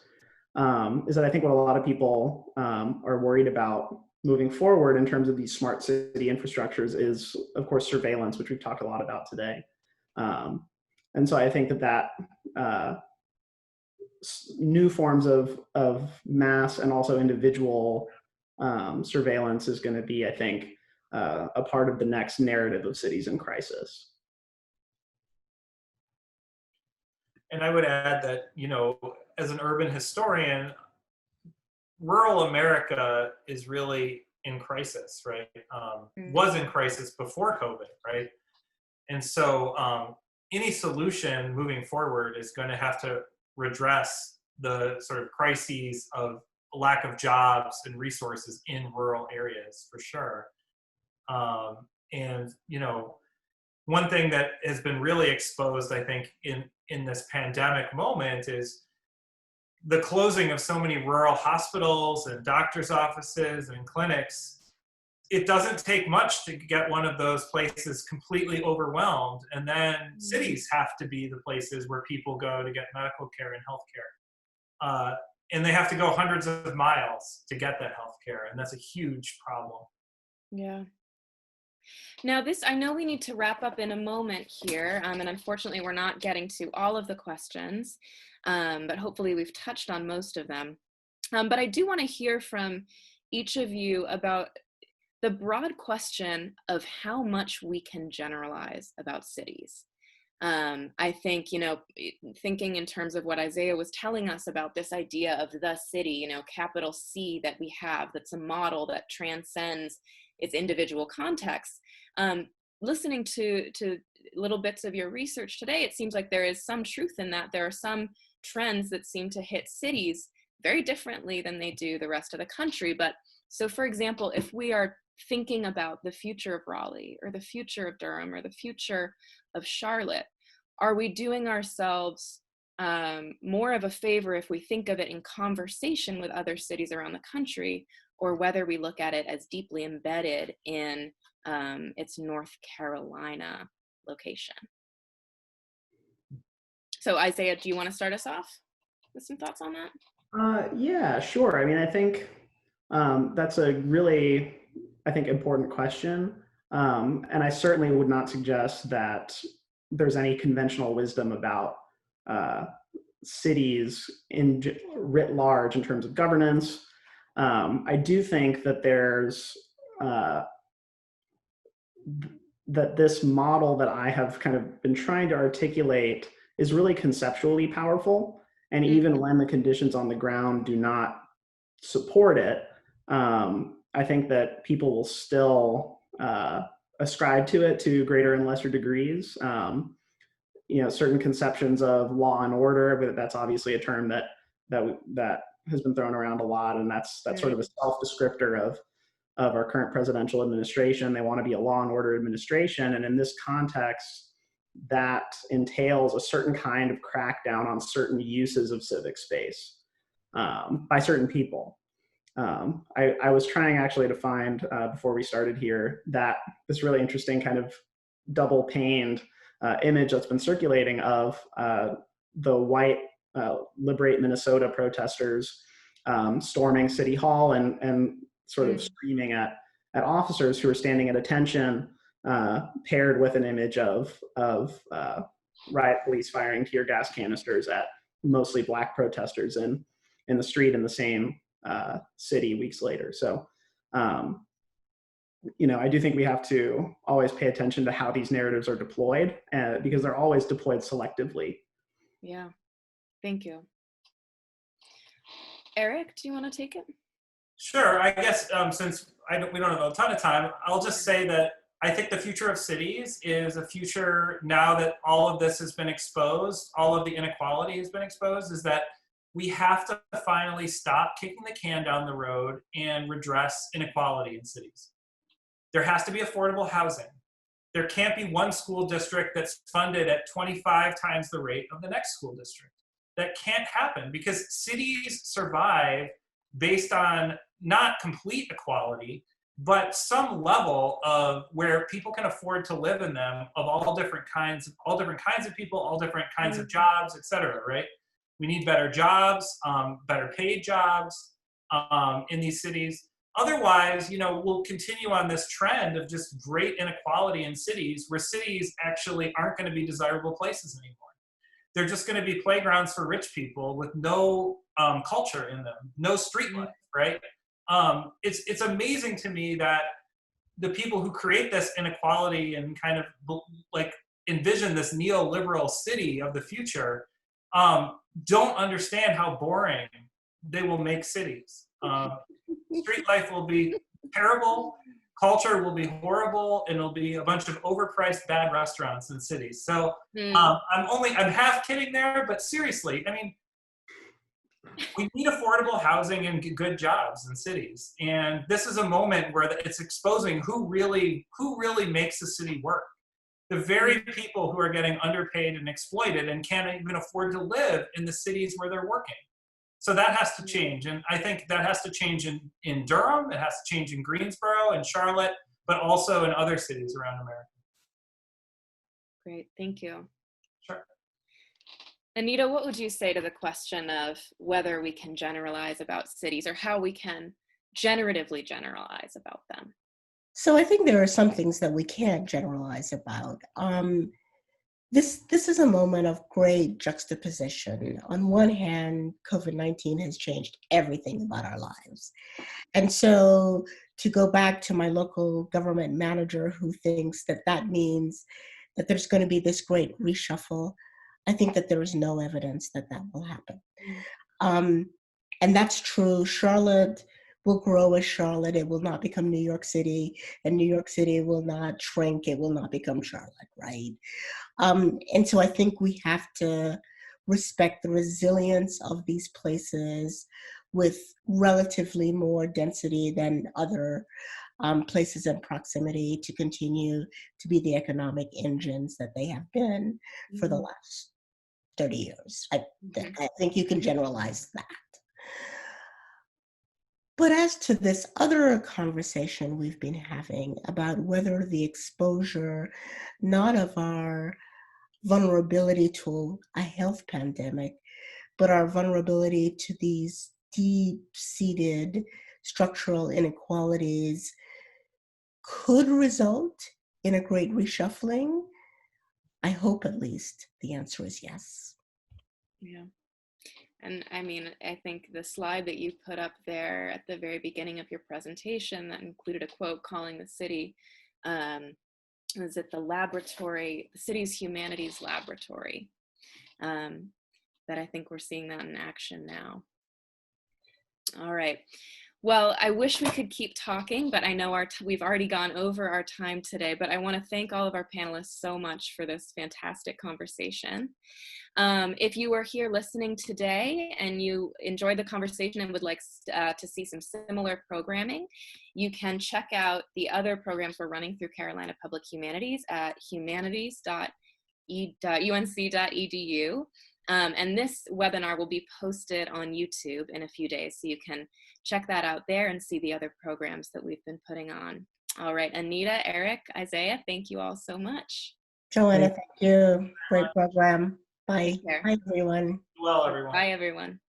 is that I think what a lot of people are worried about moving forward in terms of these smart city infrastructures is, of course, surveillance, which we've talked a lot about today. And so I think that new forms of mass and also individual surveillance is going to be, I think, a part of the next narrative of cities in crisis. And I would add that, you know, as an urban historian, rural America is really in crisis, right? Was in crisis before COVID, right? And so any solution moving forward is going to have to redress the sort of crises of lack of jobs and resources in rural areas, for sure. And, you know, one thing that has been really exposed, I think, in this pandemic moment is the closing of so many rural hospitals and doctors' offices and clinics. It doesn't take much to get one of those places completely overwhelmed. And then cities have to be the places where people go to get medical care and healthcare. And they have to go hundreds of miles to get that healthcare. And that's a huge problem. Yeah. Now this, I know we need to wrap up in a moment here, and unfortunately we're not getting to all of the questions, but hopefully we've touched on most of them. But I do want to hear from each of you about the broad question of how much we can generalize about cities. I think, you know, thinking in terms of what Isaiah was telling us about this idea of the city, you know, capital C that we have, that's a model that transcends its individual contexts. Listening to little bits of your research today, it seems like there is some truth in that. There are some trends that seem to hit cities very differently than they do the rest of the country. But so, for example, if we are thinking about the future of Raleigh or the future of Durham or the future of Charlotte, are we doing ourselves more of a favor if we think of it in conversation with other cities around the country, or whether we look at it as deeply embedded in its North Carolina location? So Isaiah, do you want to start us off with some thoughts on that? Yeah, sure. I mean, I think that's a really, I think, important question. And I certainly would not suggest that there's any conventional wisdom about cities writ large in terms of governance. I do think that there's that this model that I have kind of been trying to articulate is really conceptually powerful. And even when the conditions on the ground do not support it, I think that people will still ascribe to it to greater and lesser degrees. You know, certain conceptions of law and order, but that's obviously a term that has been thrown around a lot, and that's sort of a self-descriptor of our current presidential administration. They want to be a law and order administration, and in this context, that entails a certain kind of crackdown on certain uses of civic space by certain people. I was trying actually to find, before we started here, that this really interesting kind of double-paned image that's been circulating of the white Liberate Minnesota protesters storming City Hall and sort of screaming at officers who are standing at attention, paired with an image of riot police firing tear gas canisters at mostly Black protesters in the street in the same city weeks later. So, you know, I do think we have to always pay attention to how these narratives are deployed, because they're always deployed selectively. Yeah, thank you. Erik, do you want to take it? Sure. I guess since we don't have a ton of time, I'll just say that I think the future of cities is a future, now that all of this has been exposed, all of the inequality has been exposed, is that we have to finally stop kicking the can down the road and redress inequality in cities. There has to be affordable housing. There can't be one school district that's funded at 25 times the rate of the next school district. That can't happen, because cities survive based on not complete equality, but some level of where people can afford to live in them, of all different kinds of people, all different kinds of jobs, et cetera, right? We need better jobs, better paid jobs in these cities. Otherwise, we'll continue on this trend of just great inequality in cities where cities actually aren't going to be desirable places anymore. They're just going to be playgrounds for rich people with no culture in them, no street life, right? It's amazing to me that the people who create this inequality and kind of like envision this neoliberal city of the future don't understand how boring they will make cities. Street life will be terrible, culture will be horrible, and it'll be a bunch of overpriced bad restaurants in cities. So I'm half kidding there, but seriously, I mean, we need affordable housing and good jobs in cities. And this is a moment where it's exposing who really makes a city work. The very people who are getting underpaid and exploited and can't even afford to live in the cities where they're working. So that has to change. And I think that has to change in Durham, it has to change in Greensboro and Charlotte, but also in other cities around America. Great, thank you. Sure. Anita, what would you say to the question of whether we can generalize about cities or how we can generatively generalize about them? So I think there are some things that we can't generalize about. This is a moment of great juxtaposition. On one hand, COVID-19 has changed everything about our lives. And so to go back to my local government manager who thinks that means that there's going to be this great reshuffle, I think that there is no evidence that will happen. And that's true. Charlotte will grow as Charlotte. It will not become New York City, and New York City will not shrink. It will not become Charlotte, right? And so I think we have to respect the resilience of these places with relatively more density than other places in proximity to continue to be the economic engines that they have been for the last 30 years. I think you can generalize that. But as to this other conversation we've been having about whether the exposure, not of our vulnerability to a health pandemic, but our vulnerability to these deep-seated structural inequalities could result in a great reshuffling, I hope at least the answer is yes. Yeah. And I mean, I think the slide that you put up there at the very beginning of your presentation that included a quote calling the city, was it the city's humanities laboratory, that I think we're seeing that in action now. All right. Well, I wish we could keep talking, but I know we've already gone over our time today, but I want to thank all of our panelists so much for this fantastic conversation. If you are here listening today and you enjoyed the conversation and would like to see some similar programming, you can check out the other programs we're running through Carolina Public Humanities at humanities.unc.edu. And this webinar will be posted on YouTube in a few days, so you can check that out there and see the other programs that we've been putting on. All right, Anita, Erik, Isaiah, thank you all so much. Joanna, thank you. Great program. Bye. Bye, everyone. Well, everyone. Bye, everyone.